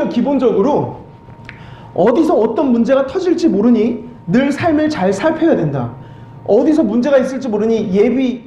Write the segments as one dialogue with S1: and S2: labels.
S1: 사람은요, 기본적으로 어디서 어떤 문제가 터질지 모르니 늘 삶을 잘 살펴야 된다. 어디서 문제가 있을지 모르니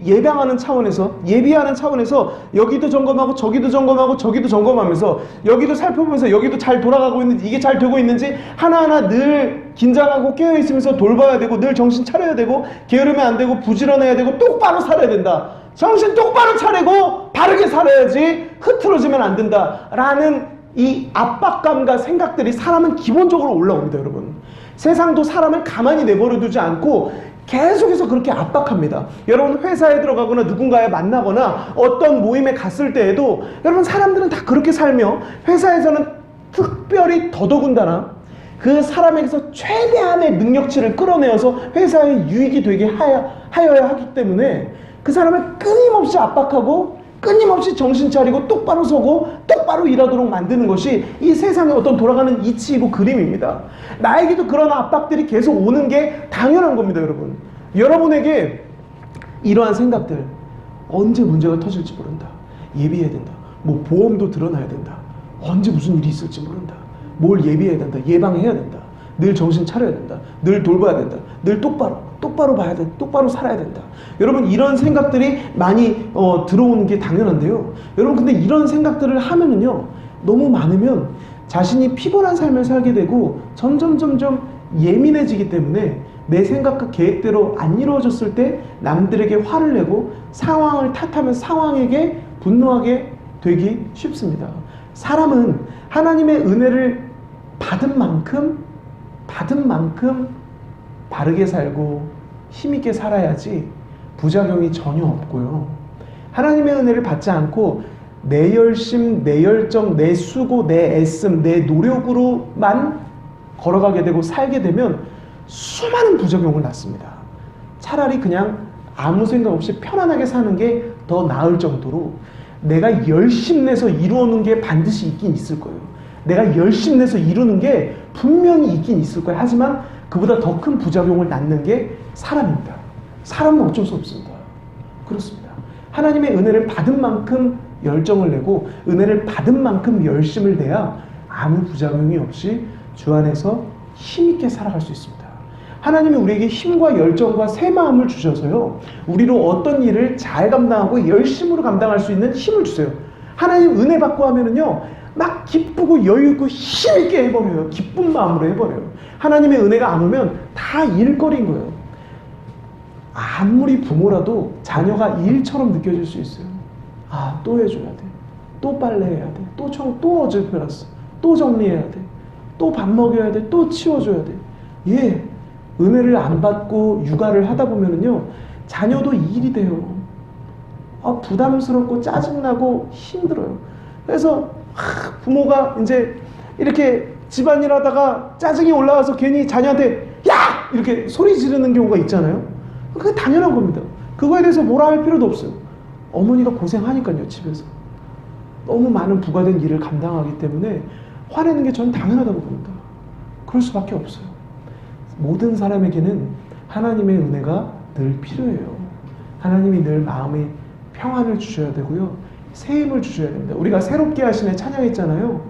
S1: 예방하는 차원에서, 예비하는 차원에서 여기도 점검하고 저기도 점검하고 저기도 점검하면서 여기도 살펴보면서 여기도 잘 돌아가고 있는지, 이게 잘 되고 있는지 하나하나 늘 긴장하고 깨어있으면서 돌봐야 되고, 늘 정신 차려야 되고, 게으르면 안 되고, 부지런해야 되고, 똑바로 살아야 된다. 정신 똑바로 차리고 바르게 살아야지 흐트러지면 안 된다 라는 이 압박감과 생각들이 사람은 기본적으로 올라옵니다. 여러분, 세상도 사람을 가만히 내버려 두지 않고 계속해서 그렇게 압박합니다. 여러분, 회사에 들어가거나 누군가에 만나거나 어떤 모임에 갔을 때에도 여러분, 사람들은 다 그렇게 살며, 회사에서는 특별히 더더군다나 그 사람에게서 최대한의 능력치를 끌어내어서 회사의 유익이 되게 하여야 하기 때문에 그 사람을 끊임없이 압박하고 끊임없이 정신 차리고 똑바로 서고 똑바로 일하도록 만드는 것이 이 세상의 어떤 돌아가는 이치이고 그림입니다. 나에게도 그런 압박들이 계속 오는 게 당연한 겁니다. 여러분, 여러분에게 이러한 생각들, 언제 문제가 터질지 모른다, 예비해야 된다, 뭐 보험도 드러나야 된다, 언제 무슨 일이 있을지 모른다, 뭘 예비해야 된다, 예방해야 된다, 늘 정신 차려야 된다, 늘 돌봐야 된다, 늘 똑바로 봐야 된다, 똑바로 살아야 된다. 여러분, 이런 생각들이 많이 들어오는 게 당연한데요. 여러분, 근데 이런 생각들을 하면은요, 너무 많으면 자신이 피곤한 삶을 살게 되고 점점 예민해지기 때문에 내 생각과 계획대로 안 이루어졌을 때 남들에게 화를 내고 상황을 탓하면서 상황에게 분노하게 되기 쉽습니다. 사람은 하나님의 은혜를 받은 만큼 바르게 살고 힘있게 살아야지 부작용이 전혀 없고요. 하나님의 은혜를 받지 않고 내 열심, 내 열정, 내 수고, 내 애씀, 내 노력으로만 걸어가게 되고 살게 되면 수많은 부작용을 낳습니다. 차라리 그냥 아무 생각 없이 편안하게 사는 게 더 나을 정도로 내가 열심내서 이루어놓은 게 반드시 있긴 있을 거예요. 내가 열심내서 이루는 게 분명히 있긴 있을 거예요. 하지만 그보다 더 큰 부작용을 낳는 게 사람입니다. 사람은 어쩔 수 없습니다. 그렇습니다. 하나님의 은혜를 받은 만큼 열정을 내고 은혜를 받은 만큼 열심을 내야 아무 부작용이 없이 주 안에서 힘있게 살아갈 수 있습니다. 하나님이 우리에게 힘과 열정과 새 마음을 주셔서요, 우리로 어떤 일을 잘 감당하고 열심으로 감당할 수 있는 힘을 주세요. 하나님 은혜 받고 하면은요, 막 기쁘고 여유있고 힘있게 해버려요. 기쁜 마음으로 해버려요. 하나님의 은혜가 안 오면 다 일거리인 거예요. 아무리 부모라도 자녀가 일처럼 느껴질 수 있어요. 아, 또 해줘야 돼, 또 빨래해야 돼, 또 어제 났어, 또 정리해야 돼, 또 밥 먹여야 돼, 또 치워줘야 돼. 예, 은혜를 안 받고 육아를 하다 보면은요, 자녀도 일이 돼요. 부담스럽고 짜증나고 힘들어요. 그래서 부모가 이제 이렇게 집안일 하다가 짜증이 올라와서 괜히 자녀한테 야! 이렇게 소리 지르는 경우가 있잖아요. 그게 당연한 겁니다. 그거에 대해서 뭐라 할 필요도 없어요. 어머니가 고생하니까요, 집에서. 너무 많은 부과된 일을 감당하기 때문에 화내는 게 저는 당연하다고 봅니다. 그럴 수밖에 없어요. 모든 사람에게는 하나님의 은혜가 늘 필요해요. 하나님이 늘 마음에 평안을 주셔야 되고요, 새 힘을 주셔야 됩니다. 우리가 새롭게 하시네 찬양했잖아요.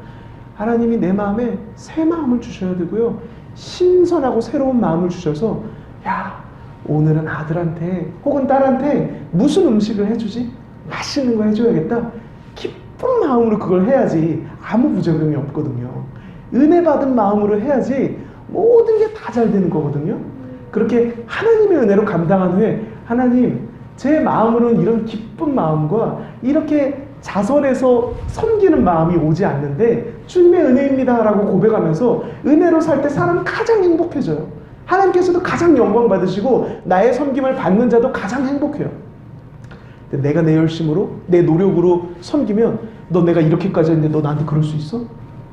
S1: 하나님이 내 마음에 새 마음을 주셔야 되고요, 신선하고 새로운 마음을 주셔서, 야, 오늘은 아들한테 혹은 딸한테 무슨 음식을 해주지? 맛있는 거 해줘야겠다. 기쁜 마음으로 그걸 해야지 아무 부작용이 없거든요. 은혜 받은 마음으로 해야지 모든 게 다 잘 되는 거거든요. 그렇게 하나님의 은혜로 감당한 후에, 하나님, 제 마음으로는 이런 기쁜 마음과 이렇게 자선해서 섬기는 마음이 오지 않는데 주님의 은혜입니다 라고 고백하면서 은혜로 살 때 사람은 가장 행복해져요. 하나님께서도 가장 영광 받으시고 나의 섬김을 받는 자도 가장 행복해요. 근데 내가 내 열심으로, 내 노력으로 섬기면, 너 내가 이렇게까지 했는데 너 나한테 그럴 수 있어?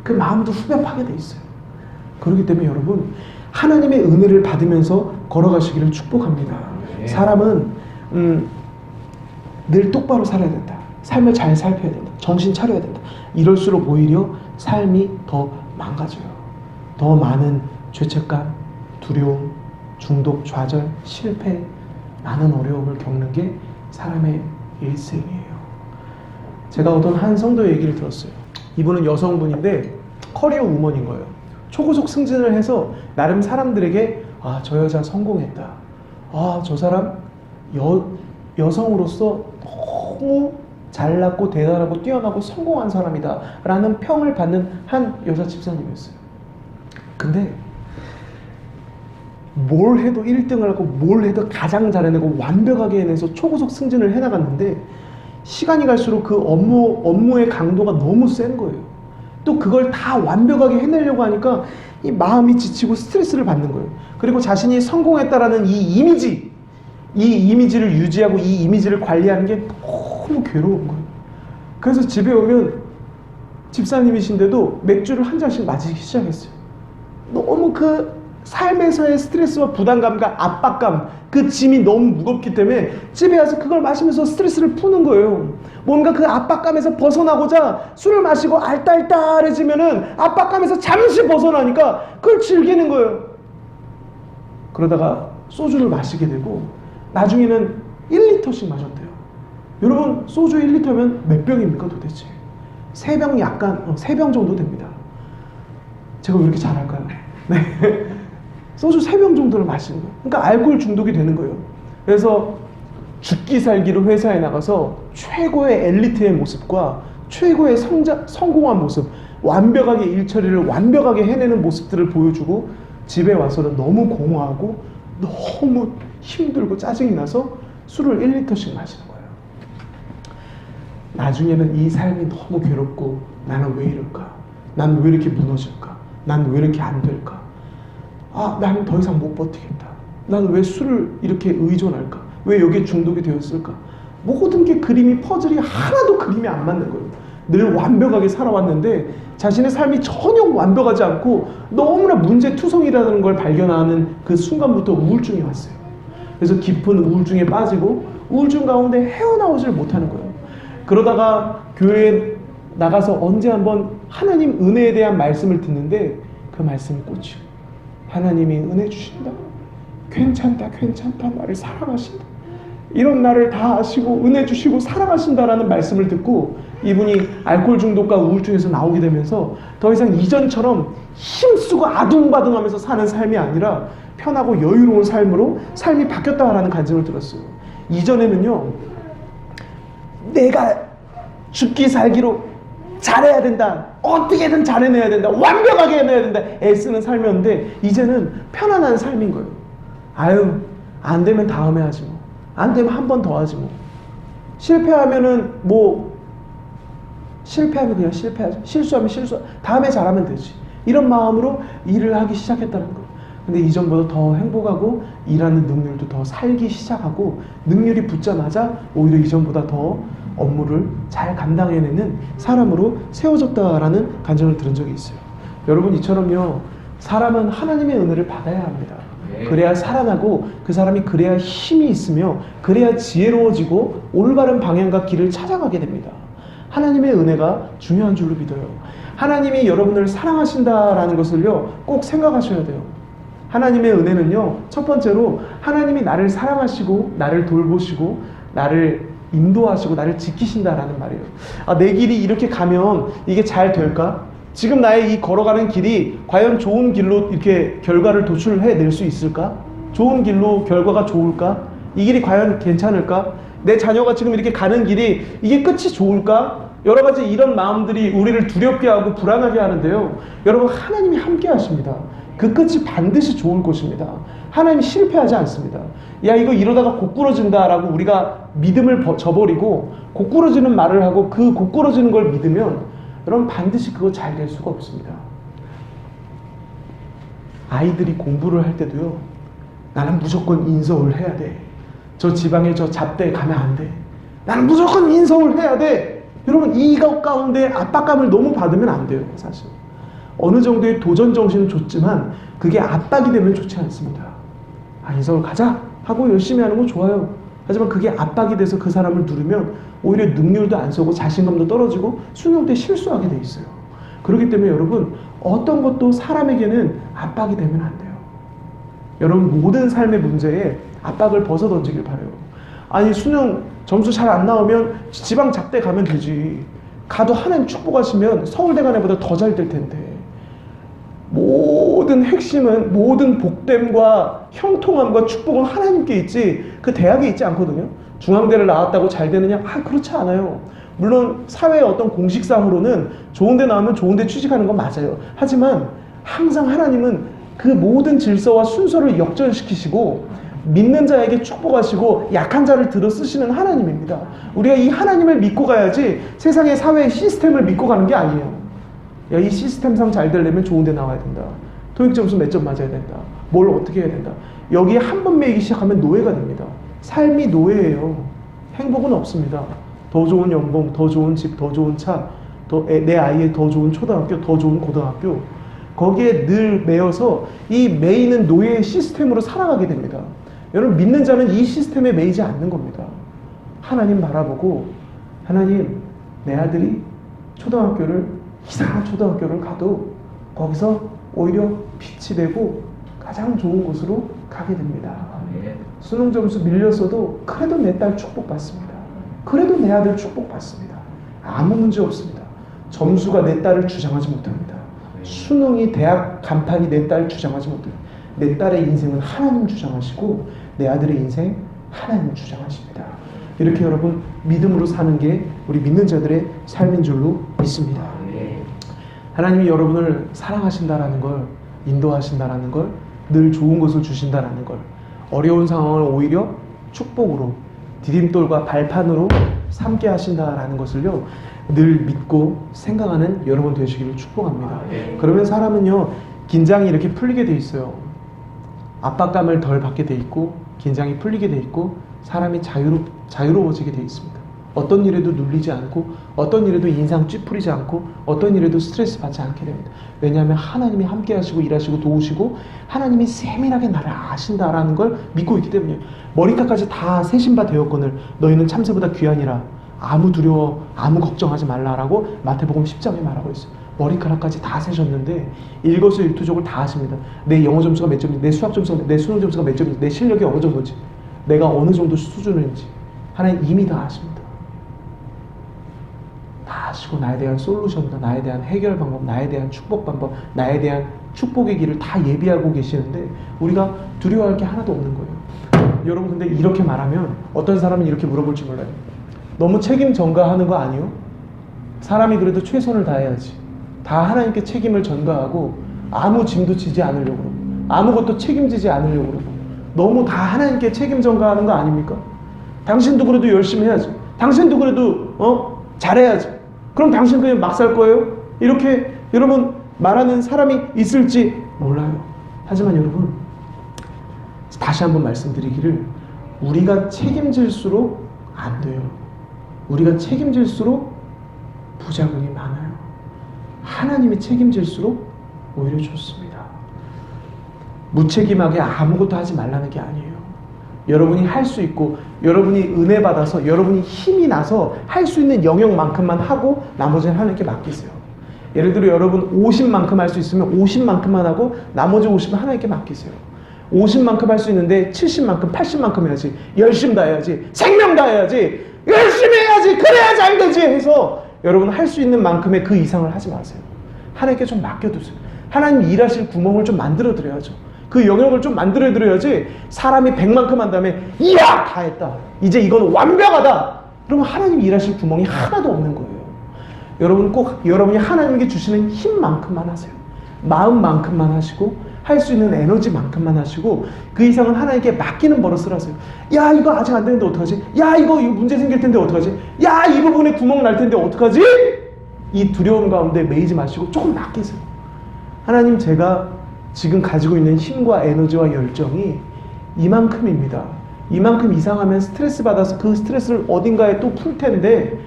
S1: 그 마음도 후벼파게 돼 있어요. 그렇기 때문에 여러분, 하나님의 은혜를 받으면서 걸어가시기를 축복합니다. 사람은 늘 똑바로 살아야 된다. 삶을 잘 살펴야 된다. 정신 차려야 된다. 이럴수록 오히려 삶이 더 망가져요. 더 많은 죄책감, 두려움, 중독, 좌절, 실패, 많은 어려움을 겪는 게 사람의 일생이에요. 제가 어떤 한 성도의 얘기를 들었어요. 이분은 여성분인데 커리어 우먼인 거예요. 초고속 승진을 해서 나름 사람들에게 아, 저 여자 성공했다. 아, 저 사람 여성으로서 너무 잘났고 대단하고 뛰어나고 성공한 사람이다 라는 평을 받는 한 여자 집사님이었어요. 근데 뭘 해도 1등을 하고 뭘 해도 가장 잘해내고 완벽하게 해내서 초고속 승진을 해나갔는데 시간이 갈수록 그 업무의 강도가 너무 센 거예요. 또 그걸 다 완벽하게 해내려고 하니까 이 마음이 지치고 스트레스를 받는 거예요. 그리고 자신이 성공했다라는 이 이미지를 유지하고 이 이미지를 관리하는 게 너무 괴로운 거예요. 그래서 집에 오면 집사님이신데도 맥주를 한 잔씩 마시기 시작했어요. 너무 그 삶에서의 스트레스와 부담감과 압박감, 그 짐이 너무 무겁기 때문에 집에 와서 그걸 마시면서 스트레스를 푸는 거예요. 뭔가 그 압박감에서 벗어나고자 술을 마시고 알딸딸해지면은 압박감에서 잠시 벗어나니까 그걸 즐기는 거예요. 그러다가 소주를 마시게 되고 나중에는 1리터씩 마셨대요. 여러분, 소주 1리터면 몇 병입니까 도대체? 3병 약간, 3병 정도 됩니다. 제가 왜 이렇게 잘할까요? 네. 소주 3병 정도를 마시는 거예요. 그러니까 알코올 중독이 되는 거예요. 그래서 죽기 살기로 회사에 나가서 최고의 엘리트의 모습과 최고의 성공한 모습, 완벽하게 일처리를 완벽하게 해내는 모습들을 보여주고 집에 와서는 너무 공허하고 너무 힘들고 짜증이 나서 술을 1리터씩 마시는 거예요. 나중에는 이 삶이 너무 괴롭고 나는 왜 이럴까? 난 왜 이렇게 무너질까? 난 왜 이렇게 안 될까? 아, 나는 더 이상 못 버티겠다. 나는 왜 술을 이렇게 의존할까? 왜 여기에 중독이 되었을까? 모든 게 그림이 퍼즐이 하나도 그림이 안 맞는 거예요. 늘 완벽하게 살아왔는데 자신의 삶이 전혀 완벽하지 않고 너무나 문제투성이라는 걸 발견하는 그 순간부터 우울증이 왔어요. 그래서 깊은 우울증에 빠지고 우울증 가운데 헤어나오질 못하는 거예요. 그러다가 교회에 나가서 언제 한번 하나님 은혜에 대한 말씀을 듣는데 그 말씀이 꽂히고 하나님이 은혜 주신다. 괜찮다, 괜찮다. 나를 사랑하신다. 이런 나를 다 아시고 은혜 주시고 사랑하신다라는 말씀을 듣고 이분이 알코올 중독과 우울증에서 나오게 되면서 더 이상 이전처럼 힘쓰고 아둥바둥하면서 사는 삶이 아니라 편하고 여유로운 삶으로 삶이 바뀌었다라는 간증을 들었어요. 이전에는요, 내가 죽기 살기로 잘해야 된다, 어떻게든 잘해내야 된다, 완벽하게 해내야 된다 애쓰는 삶이었는데 이제는 편안한 삶인 거예요. 아유, 안 되면 다음에 하지 뭐, 안 되면 한 번 더 하지 뭐, 실패하면은 뭐 실패하면 그냥 실패하지, 실수하면 다음에 잘하면 되지, 이런 마음으로 일을 하기 시작했다는 거예요. 근데 이전보다 더 행복하고 일하는 능률도 더 살기 시작하고 능률이 붙자마자 오히려 이전보다 더 업무를 잘 감당해내는 사람으로 세워졌다라는 간증을 들은 적이 있어요. 여러분, 이처럼요, 사람은 하나님의 은혜를 받아야 합니다. 그래야 살아나고 그 사람이 그래야 힘이 있으며 그래야 지혜로워지고 올바른 방향과 길을 찾아가게 됩니다. 하나님의 은혜가 중요한 줄로 믿어요. 하나님이 여러분을 사랑하신다라는 것을요 꼭 생각하셔야 돼요. 하나님의 은혜는요, 첫 번째로 하나님이 나를 사랑하시고 나를 돌보시고 나를 인도하시고 나를 지키신다라는 말이에요. 아, 내 길이 이렇게 가면 이게 잘 될까? 지금 나의 이 걸어가는 길이 과연 좋은 길로 이렇게 결과를 도출해낼 수 있을까? 좋은 길로 결과가 좋을까? 이 길이 과연 괜찮을까? 내 자녀가 지금 이렇게 가는 길이 이게 끝이 좋을까? 여러 가지 이런 마음들이 우리를 두렵게 하고 불안하게 하는데요, 여러분, 하나님이 함께 하십니다. 그 끝이 반드시 좋을 것입니다. 하나님이 실패하지 않습니다. 야, 이거 이러다가 고꾸러진다라고 우리가 믿음을 저버리고 고꾸러지는 말을 하고 그 고꾸러지는 걸 믿으면 여러분 반드시 그거 잘 될 수가 없습니다. 아이들이 공부를 할 때도요, 나는 무조건 인서울 해야 돼. 저 지방에 저 잡대에 가면 안 돼. 나는 무조건 인서울 해야 돼. 여러분, 이것 가운데 압박감을 너무 받으면 안 돼요. 사실 어느 정도의 도전 정신은 좋지만 그게 압박이 되면 좋지 않습니다. 아, 인서울 가자 하고 열심히 하는 건 좋아요. 하지만 그게 압박이 돼서 그 사람을 누르면 오히려 능률도 안 서고 자신감도 떨어지고 수능 때 실수하게 돼 있어요. 그렇기 때문에 여러분, 어떤 것도 사람에게는 압박이 되면 안 돼요. 여러분, 모든 삶의 문제에 압박을 벗어 던지길 바라요. 아니, 수능 점수 잘 안 나오면 지방 잡대 가면 되지. 가도 하나님 축복하시면 서울대 간 애보다 더 잘 될 텐데. 모든 핵심은, 모든 복됨과 형통함과 축복은 하나님께 있지 그 대학에 있지 않거든요. 중앙대를 나왔다고 잘 되느냐? 그렇지 않아요. 물론 사회의 어떤 공식상으로는 좋은 데 나오면 좋은 데 취직하는 건 맞아요. 하지만 항상 하나님은 그 모든 질서와 순서를 역전시키시고 믿는 자에게 축복하시고 약한 자를 들어 쓰시는 하나님입니다. 우리가 이 하나님을 믿고 가야지 세상의 사회의 시스템을 믿고 가는 게 아니에요. 야, 이 시스템상 잘 되려면 좋은 데 나와야 된다. 토익 점수 몇 점 맞아야 된다. 뭘 어떻게 해야 된다. 여기에 한 번 매이기 시작하면 노예가 됩니다. 삶이 노예예요. 행복은 없습니다. 더 좋은 연봉, 더 좋은 집, 더 좋은 차, 내 아이의 더 좋은 초등학교, 더 좋은 고등학교, 거기에 늘 매여서 이 매이는 노예의 시스템으로 살아가게 됩니다. 여러분, 믿는 자는 이 시스템에 매이지 않는 겁니다. 하나님 바라보고, 하나님, 내 아들이 초등학교를, 이상한 초등학교를 가도 거기서 오히려 빛이 되고 가장 좋은 곳으로 가게 됩니다. 수능 점수 밀렸어도 그래도 내 딸 축복받습니다. 그래도 내 아들 축복받습니다. 아무 문제 없습니다. 점수가 내 딸을 주장하지 못합니다. 수능이, 대학 간판이 내 딸을 주장하지 못해요. 내 딸의 인생은 하나님 주장하시고 내 아들의 인생 하나님 주장하십니다. 이렇게 여러분 믿음으로 사는 게 우리 믿는 자들의 삶인 줄로 믿습니다. 하나님이 여러분을 사랑하신다라는 걸, 인도하신다라는 걸, 늘 좋은 것을 주신다라는 걸, 어려운 상황을 오히려 축복으로, 디딤돌과 발판으로 삼게 하신다라는 것을요 늘 믿고 생각하는 여러분 되시기를 축복합니다. 그러면 사람은요 긴장이 이렇게 풀리게 돼 있어요. 압박감을 덜 받게 돼 있고 긴장이 풀리게 돼 있고 사람이 자유로워지게 돼 있습니다. 어떤 일에도 눌리지 않고 어떤 일에도 인상 찌푸리지 않고 어떤 일에도 스트레스 받지 않게 됩니다. 왜냐하면 하나님이 함께 하시고 일하시고 도우시고 하나님이 세밀하게 나를 아신다라는 걸 믿고 있기 때문이에요. 머리카락까지 다 세신 바 되었거늘 너희는 참새보다 귀하니라. 아무 두려워 아무 걱정하지 말라라고 마태복음 10장에 말하고 있어요. 머리카락까지 다 세셨는데 일거수일투족을 다 하십니다. 내 영어 점수가 몇 점인지, 내 수학 점수가, 내 수능 점수가 몇 점인지, 내 실력이 어느 정도인지, 내가 어느 정도 수준인지 하나님 이미 다 아십니다. 다 아시고 나에 대한 솔루션과 나에 대한 해결 방법, 나에 대한 축복 방법, 나에 대한 축복의 길을 다 예비하고 계시는데 우리가 두려워할 게 하나도 없는 거예요. 여러분, 근데 이렇게 말하면 어떤 사람은 이렇게 물어볼지 몰라요. 너무 책임 전가하는 거 아니요? 사람이 그래도 최선을 다해야지. 다 하나님께 책임을 전가하고 아무 짐도 지지 않으려고 그러고 아무것도 책임지지 않으려고 그러고 너무 다 하나님께 책임 전가하는 거 아닙니까? 당신도 그래도 열심히 해야지. 당신도 그래도 잘해야지. 그럼 당신 그냥 막 살 거예요? 이렇게 여러분 말하는 사람이 있을지 몰라요. 하지만 여러분 다시 한번 말씀드리기를 우리가 책임질수록 안 돼요. 우리가 책임질수록 부작용이 많아요. 하나님이 책임질수록 오히려 좋습니다. 무책임하게 아무것도 하지 말라는 게 아니에요. 여러분이 할 수 있고 여러분이 은혜 받아서 여러분이 힘이 나서 할 수 있는 영역만큼만 하고 나머지는 하나님께 맡기세요. 예를 들어 여러분 50만큼 할 수 있으면 50만큼만 하고 나머지 50은 하나님께 맡기세요. 50만큼 할 수 있는데 70만큼 80만큼 해야지. 열심히 다 해야지. 생명 다 해야지. 열심히 해야지. 그래야 잘 되지 해서 여러분 할 수 있는 만큼의 그 이상을 하지 마세요. 하나님께 좀 맡겨두세요. 하나님 일하실 구멍을 좀 만들어 드려야죠. 그 영역을 좀 만들어 드려야지. 사람이 100만큼 한 다음에 이야 다 했다. 이제 이건 완벽하다. 그러면 하나님 일하실 구멍이 하나도 없는 거예요. 여러분 꼭 여러분이 하나님께 주시는 힘만큼만 하세요. 마음만큼만 하시고 할 수 있는 에너지만큼만 하시고 그 이상은 하나님께 맡기는 버릇을 하세요. 야 이거 아직 안 되는데 어떡하지? 야 이거 문제 생길 텐데 어떡하지? 야 이 부분에 구멍 날 텐데 어떡하지? 이 두려움 가운데 매이지 마시고 조금 맡기세요. 하나님 제가 지금 가지고 있는 힘과 에너지와 열정이 이만큼입니다. 이만큼 이상하면 스트레스 받아서 그 스트레스를 어딘가에 또 풀 텐데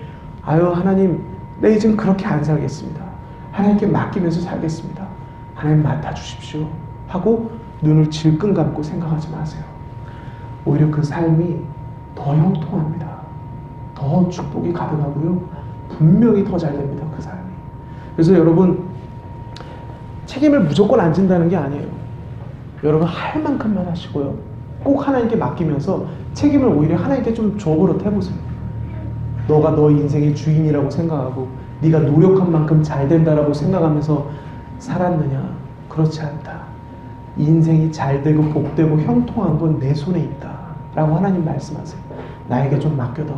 S1: 아유 하나님 내 지금 그렇게 안 살겠습니다. 하나님께 맡기면서 살겠습니다. 하나님 맡아주십시오 하고 눈을 질끈 감고 생각하지 마세요. 오히려 그 삶이 더 형통합니다. 더 축복이 가득하고요. 분명히 더 잘 됩니다. 그 삶이. 그래서 여러분 책임을 무조건 안 진다는 게 아니에요. 여러분 할 만큼만 하시고요. 꼭 하나님께 맡기면서 책임을 오히려 하나님께 좀 줘버릇 해보세요. 너가 너 인생의 주인이라고 생각하고 네가 노력한 만큼 잘 된다라고 생각하면서 살았느냐? 그렇지 않다. 인생이 잘되고 복되고 형통한 건 내 손에 있다 라고 하나님 말씀하세요. 나에게 좀 맡겨둬.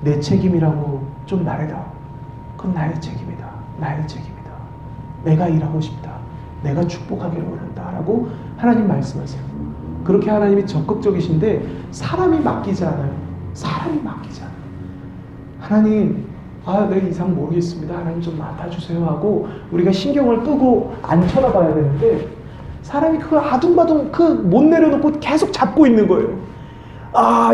S1: 내 책임이라고 좀 말해줘. 그건 나의 책임이다. 나의 책임이다. 내가 일하고 싶다. 내가 축복하기를 원한다 라고 하나님 말씀하세요. 그렇게 하나님이 적극적이신데 사람이 맡기지 않아요. 사람이 맡기지 않아요. 하나님, 내 이상 모르겠습니다. 하나님 좀 맡아주세요 하고 우리가 신경을 끄고 안 쳐다봐야 되는데 사람이 그걸 아둥바둥 못 내려놓고 계속 잡고 있는 거예요.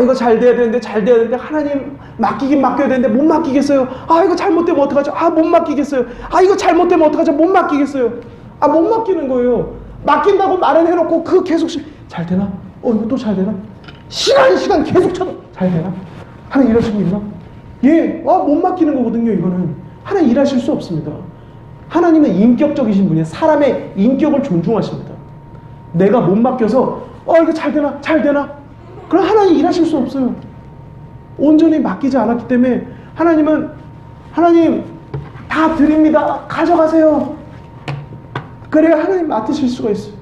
S1: 이거 잘 돼야 되는데 잘 돼야 되는데 하나님 맡기긴 맡겨야 되는데 못 맡기겠어요. 이거 잘못되면 어떡하죠? 못 맡기겠어요. 이거 잘못되면 어떡하죠? 못 맡기겠어요. 못 맡기는 거예요. 맡긴다고 말은 해놓고 계속 잘 되나? 이거 또 잘 되나? 시간 계속 잘 되나? 하나님 일하시고 있나? 못 맡기는 거거든요. 이거는 하나님 일하실 수 없습니다. 하나님은 인격적이신 분이에요. 사람의 인격을 존중하십니다. 내가 못 맡겨서 이거 잘 되나? 잘 되나? 그럼 하나님 일하실 수 없어요. 온전히 맡기지 않았기 때문에 하나님 다 드립니다. 가져가세요. 그래야 하나님 맡으실 수가 있어요.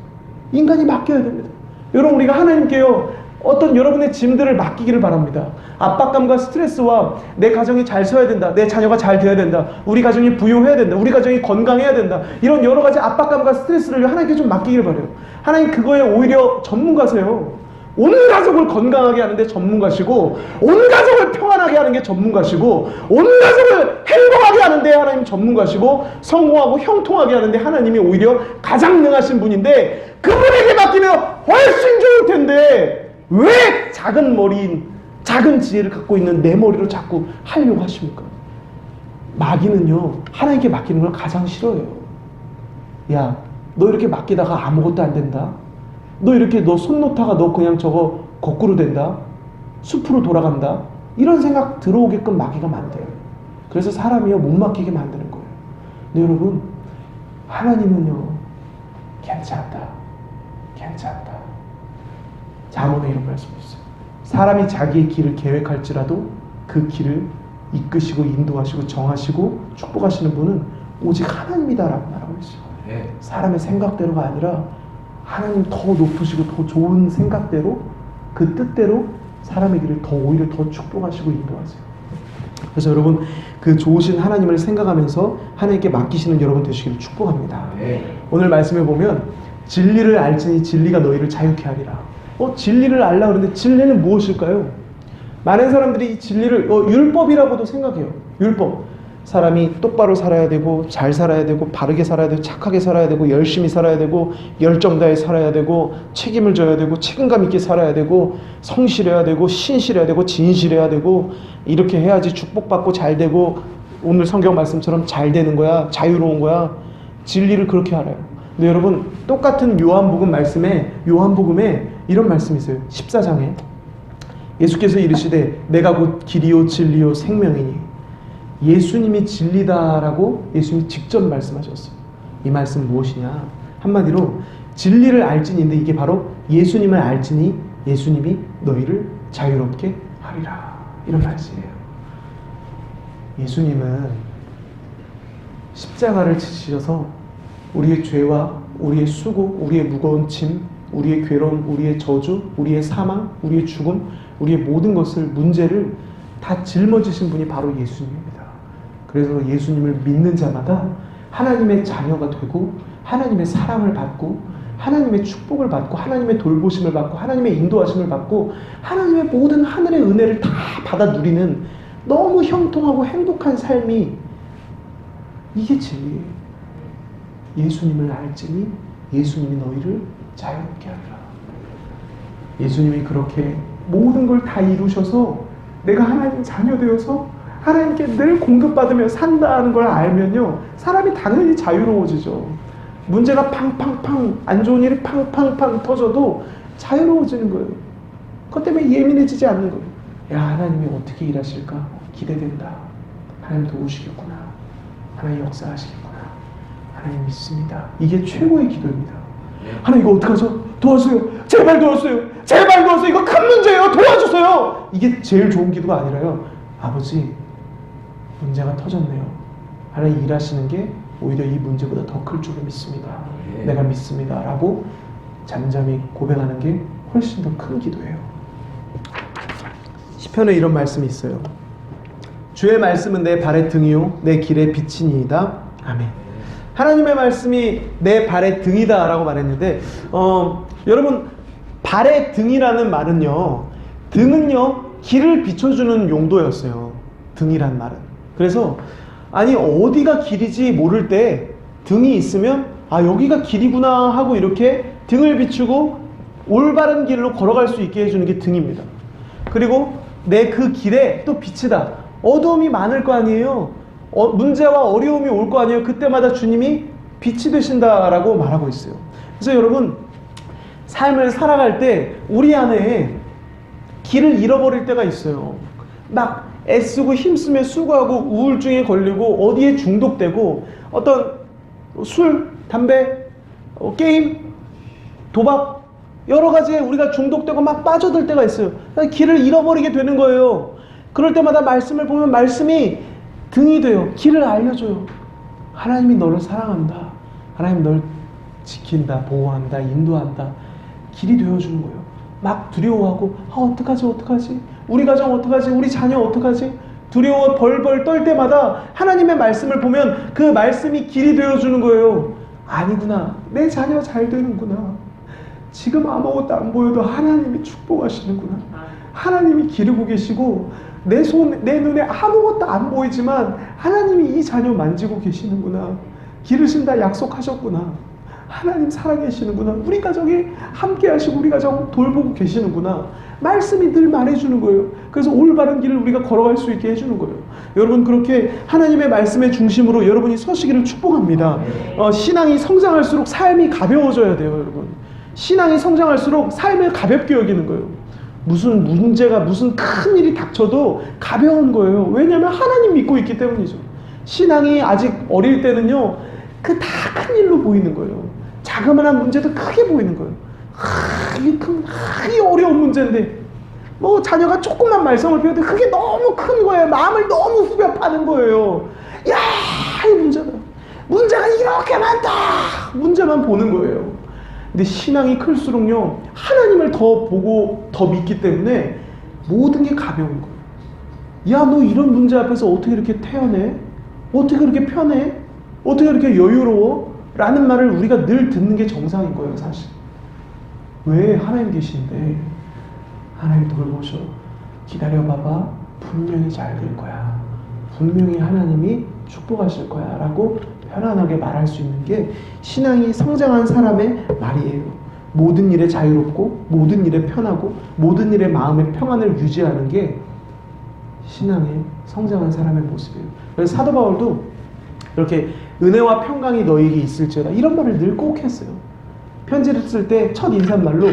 S1: 인간이 맡겨야 됩니다. 여러분, 우리가 하나님께요 어떤 여러분의 짐들을 맡기기를 바랍니다. 압박감과 스트레스와 내 가정이 잘 서야 된다, 내 자녀가 잘 되어야 된다, 우리 가정이 부유해야 된다, 우리 가정이 건강해야 된다, 이런 여러 가지 압박감과 스트레스를 하나님께 좀 맡기기를 바라요. 하나님 그거에 오히려 전문가세요. 온 가족을 건강하게 하는데 전문가시고, 온 가족을 평안하게 하는 게 전문가시고, 온 가족을 행복하게 하는데 하나님 전문가시고, 성공하고 형통하게 하는데 하나님이 오히려 가장 능하신 분인데 그분에게 맡기면 훨씬 좋을 텐데 왜 작은 머리인, 작은 지혜를 갖고 있는 내 머리로 자꾸 하려고 하십니까? 마귀는요 하나님께 맡기는 걸 가장 싫어해요. 야, 너 이렇게 맡기다가 아무것도 안 된다. 너 손 놓다가 너 그냥 저거 거꾸로 된다. 숲으로 돌아간다. 이런 생각 들어오게끔 마귀가 만들어요. 그래서 사람이요 못 맡기게 만드는 거예요. 근데 여러분, 하나님은요 괜찮다. 잠언에 이런 말씀이 있어요. 사람이 자기의 길을 계획할지라도 그 길을 이끄시고 인도하시고 정하시고 축복하시는 분은 오직 하나님이다라고 말하고 있어요. 사람의 생각대로가 아니라 하나님 더 높으시고 더 좋은 생각대로, 그 뜻대로 사람의 길을 오히려 더 축복하시고 인도하세요. 그래서 여러분, 그 좋으신 하나님을 생각하면서 하나님께 맡기시는 여러분 되시기를 축복합니다. 오늘 말씀에 보면 진리를 알지니 진리가 너희를 자유케 하리라. 진리를 알라 그러는데 진리는 무엇일까요? 많은 사람들이 이 진리를 율법이라고도 생각해요. 율법. 사람이 똑바로 살아야 되고, 잘 살아야 되고, 바르게 살아야 되고, 착하게 살아야 되고, 열심히 살아야 되고, 열정 다해 살아야 되고, 책임을 져야 되고, 책임감 있게 살아야 되고, 성실해야 되고, 신실해야 되고, 진실해야 되고, 이렇게 해야지 축복받고 잘 되고, 오늘 성경 말씀처럼 잘 되는 거야, 자유로운 거야. 진리를 그렇게 알아요. 근데 여러분, 똑같은 요한복음에 이런 말씀이 있어요. 14장에 예수께서 이르시되 내가 곧 길이요 진리요 생명이니. 예수님이 진리다라고 예수님이 직접 말씀하셨어요. 이 말씀 무엇이냐? 한마디로 진리를 알지니인데 이게 바로 예수님을 알지니 예수님이 너희를 자유롭게 하리라. 이런 말씀이에요. 예수님은 십자가를 지시셔서 우리의 죄와 우리의 수고, 우리의 무거운 짐, 우리의 괴로움, 우리의 저주, 우리의 사망, 우리의 죽음, 우리의 모든 문제를 다 짊어지신 분이 바로 예수님입니다. 그래서 예수님을 믿는 자마다 하나님의 자녀가 되고 하나님의 사랑을 받고 하나님의 축복을 받고 하나님의 돌보심을 받고 하나님의 인도하심을 받고 하나님의 모든 하늘의 은혜를 다 받아 누리는 너무 형통하고 행복한 삶이, 이게 진리예요. 예수님을 알지니 예수님이 너희를 자유롭게 하리라. 예수님이 그렇게 모든 걸 다 이루셔서 내가 하나님 자녀 되어서 하나님께 늘 공급받으며 산다는 걸 알면요, 사람이 당연히 자유로워지죠. 문제가 팡팡팡, 안 좋은 일이 팡팡팡 터져도 자유로워지는 거예요. 그것 때문에 예민해지지 않는 거예요. 야, 하나님이 어떻게 일하실까? 기대된다. 하나님 도우시겠구나. 하나님 역사하시겠구나. 하나님 믿습니다. 이게 최고의 기도입니다. 하나님 이거 어떡하죠? 도와주세요. 제발 도와주세요. 제발 도와주세요. 이거 큰 문제예요. 도와주세요. 이게 제일 좋은 기도가 아니라요. 아버지, 문제가 터졌네요. 하나님 일하시는 게 오히려 이 문제보다 더 클 줄을 믿습니다. 내가 믿습니다. 라고 잠잠히 고백하는 게 훨씬 더 큰 기도예요. 시편에 이런 말씀이 있어요. 주의 말씀은 내 발의 등이요 내 길의 빛이니이다. 아멘. 하나님의 말씀이 내 발의 등이다 라고 말했는데 여러분 발의 등이라는 말은요, 등은요 길을 비춰주는 용도였어요. 등이란 말은. 그래서 아니 어디가 길이지 모를 때 등이 있으면 아 여기가 길이구나 하고 이렇게 등을 비추고 올바른 길로 걸어갈 수 있게 해주는 게 등입니다. 그리고 내 그 길에 또 빛이다. 어두움이 많을 거 아니에요. 문제와 어려움이 올 거 아니에요. 그때마다 주님이 빛이 되신다라고 말하고 있어요. 그래서 여러분 삶을 살아갈 때 우리 안에 길을 잃어버릴 때가 있어요. 막 애쓰고 힘쓰며 수고하고 우울증에 걸리고 어디에 중독되고 어떤 술, 담배, 게임, 도박 여러 가지에 우리가 중독되고 막 빠져들 때가 있어요. 길을 잃어버리게 되는 거예요. 그럴 때마다 말씀을 보면 말씀이 등이 돼요. 길을 알려줘요. 하나님이 너를 사랑한다. 하나님 널 지킨다, 보호한다, 인도한다. 길이 되어주는 거예요. 막 두려워하고 어떡하지? 우리 가정 어떡하지? 우리 자녀 어떡하지? 두려워 벌벌 떨 때마다 하나님의 말씀을 보면 그 말씀이 길이 되어주는 거예요. 아니구나. 내 자녀 잘 되는구나. 지금 아무것도 안 보여도 하나님이 축복하시는구나. 하나님이 기르고 계시고 내 눈에 아무것도 안 보이지만 하나님이 이 자녀 만지고 계시는구나. 기르신다 약속하셨구나. 하나님 살아계시는구나. 우리 가정에 함께 하시고 우리 가정 돌보고 계시는구나. 말씀이 늘 말해주는 거예요. 그래서 올바른 길을 우리가 걸어갈 수 있게 해주는 거예요. 여러분 그렇게 하나님의 말씀의 중심으로 여러분이 서시기를 축복합니다. 신앙이 성장할수록 삶이 가벼워져야 돼요. 여러분 신앙이 성장할수록 삶을 가볍게 여기는 거예요. 무슨 문제가 무슨 큰 일이 닥쳐도 가벼운 거예요. 왜냐하면 하나님 믿고 있기 때문이죠. 신앙이 아직 어릴 때는요 그 다 큰 일로 보이는 거예요. 자그마한 문제도 크게 보이는 거예요. 이게 어려운 문제인데 뭐 자녀가 조금만 말썽을 피워도 그게 너무 큰 거예요. 마음을 너무 후벼 파는 거예요. 야, 이 문제다. 문제가 이렇게 많다. 문제만 보는 거예요. 근데 신앙이 클수록요 하나님을 더 보고 더 믿기 때문에 모든 게 가벼운 거예요. 야, 너 이런 문제 앞에서 어떻게 이렇게 태어내? 어떻게 그렇게 편해? 어떻게 그렇게 여유로워? 라는 말을 우리가 늘 듣는 게 정상인 거예요. 사실 왜? 하나님 계신데 하나님 돌보셔. 기다려봐봐. 분명히 잘 될 거야. 분명히 하나님이 축복하실 거야 라고 편안하게 말할 수 있는 게 신앙이 성장한 사람의 말이에요. 모든 일에 자유롭고 모든 일에 편하고 모든 일에 마음의 평안을 유지하는 게 신앙의 성장한 사람의 모습이에요. 그래서 사도 바울도 이렇게 은혜와 평강이 너에게 있을지어다 이런 말을 늘 꼭 했어요. 편지를 쓸 때 첫 인사말로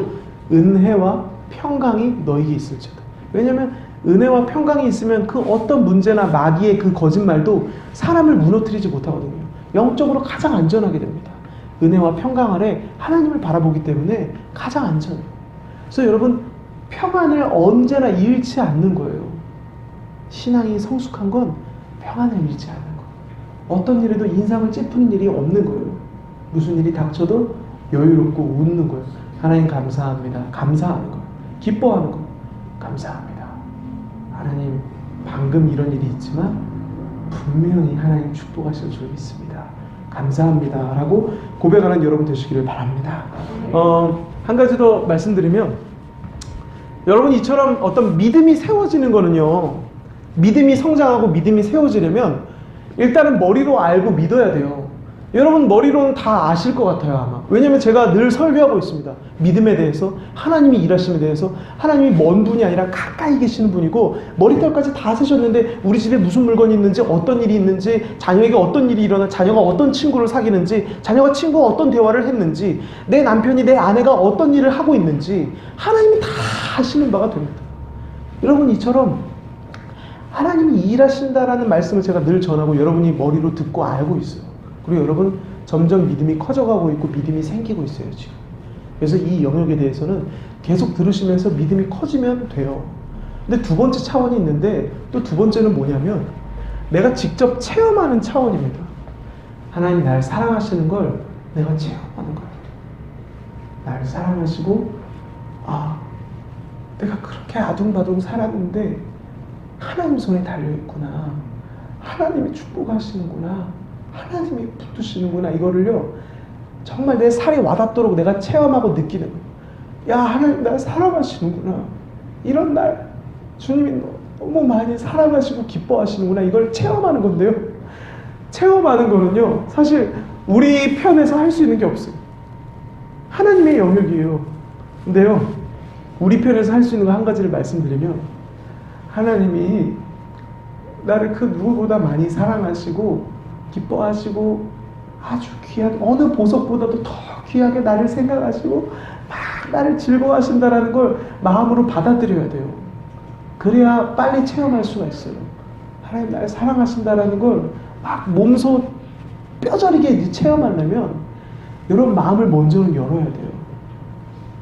S1: 은혜와 평강이 너에게 있을지어다. 왜냐하면 은혜와 평강이 있으면 그 어떤 문제나 마귀의 그 거짓말도 사람을 무너뜨리지 못하거든요. 영적으로 가장 안전하게 됩니다. 은혜와 평강 아래 하나님을 바라보기 때문에 가장 안전해요. 그래서 여러분 평안을 언제나 잃지 않는 거예요. 신앙이 성숙한 건 평안을 잃지 않는 거예요. 어떤 일에도 인상을 찌푸는 일이 없는 거예요. 무슨 일이 닥쳐도 여유롭고 웃는 거예요. 하나님 감사합니다. 감사하는 거예요. 기뻐하는 거예요. 감사합니다. 하나님 방금 이런 일이 있지만 분명히 하나님 축복하실 줄 믿습니다. 감사합니다 라고 고백하는 여러분 되시기를 바랍니다. 한 가지 더 말씀드리면 여러분 이처럼 어떤 믿음이 세워지는 거는요, 믿음이 성장하고 믿음이 세워지려면 일단은 머리로 알고 믿어야 돼요. 여러분 머리로는 다 아실 것 같아요 아마. 왜냐면 제가 늘 설교하고 있습니다. 믿음에 대해서, 하나님이 일하심에 대해서. 하나님이 먼 분이 아니라 가까이 계시는 분이고 머리털까지 다 세셨는데 우리 집에 무슨 물건이 있는지, 어떤 일이 있는지, 자녀에게 어떤 일이 일어나, 자녀가 어떤 친구를 사귀는지, 자녀가 친구와 어떤 대화를 했는지, 내 남편이, 내 아내가 어떤 일을 하고 있는지 하나님이 다 아시는 바가 됩니다. 여러분 이처럼 하나님이 일하신다라는 말씀을 제가 늘 전하고 여러분이 머리로 듣고 알고 있어요. 그리고 여러분 점점 믿음이 커져가고 있고 믿음이 생기고 있어요 지금. 그래서 이 영역에 대해서는 계속 들으시면서 믿음이 커지면 돼요. 근데 두 번째 차원이 있는데 또 두 번째는 뭐냐면 내가 직접 체험하는 차원입니다. 하나님 날 사랑하시는 걸 내가 체험하는 거예요. 나를 사랑하시고, 아, 내가 그렇게 아둥바둥 살았는데 하나님 손에 달려있구나, 하나님이 축복하시는구나, 하나님이 붙드시는구나, 이거를요 정말 내 살이 와닿도록 내가 체험하고 느끼는 거예요. 야, 하나님 나를 사랑하시는구나, 이런 날 주님이 너무 많이 사랑하시고 기뻐하시는구나, 이걸 체험하는 건데요, 체험하는 거는요 사실 우리 편에서 할 수 있는 게 없어요. 하나님의 영역이에요. 근데요 우리 편에서 할 수 있는 거 한 가지를 말씀드리면, 하나님이 나를 그 누구보다 많이 사랑하시고 기뻐하시고 아주 귀한 어느 보석보다도 더 귀하게 나를 생각하시고 막 나를 즐거워하신다라는 걸 마음으로 받아들여야 돼요. 그래야 빨리 체험할 수가 있어요. 하나님 나를 사랑하신다라는 걸 막 몸소 뼈저리게 체험하려면 여러분 마음을 먼저는 열어야 돼요.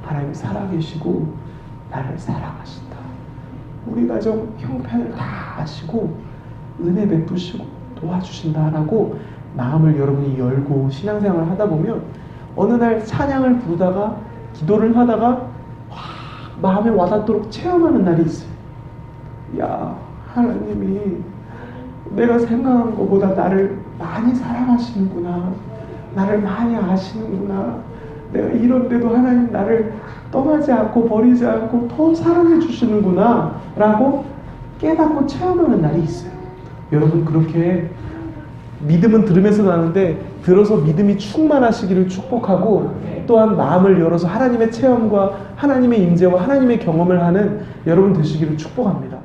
S1: 하나님 살아계시고 나를 사랑하신다, 우리 가정 형편을 다 아시고 은혜 베푸시고 도와주신다라고 마음을 여러분이 열고 신앙생활을 하다 보면 어느 날 찬양을 부르다가 기도를 하다가 마음에 와닿도록 체험하는 날이 있어요. 야, 하나님이 내가 생각한 것보다 나를 많이 사랑하시는구나, 나를 많이 아시는구나, 내가 이런데도 하나님 나를 떠나지 않고 버리지 않고 더 사랑해 주시는구나 라고 깨닫고 체험하는 날이 있어요. 여러분 그렇게 믿음은 들으면서 나는데 들어서 믿음이 충만하시기를 축복하고, 또한 마음을 열어서 하나님의 체험과 하나님의 임재와 하나님의 경험을 하는 여러분 되시기를 축복합니다.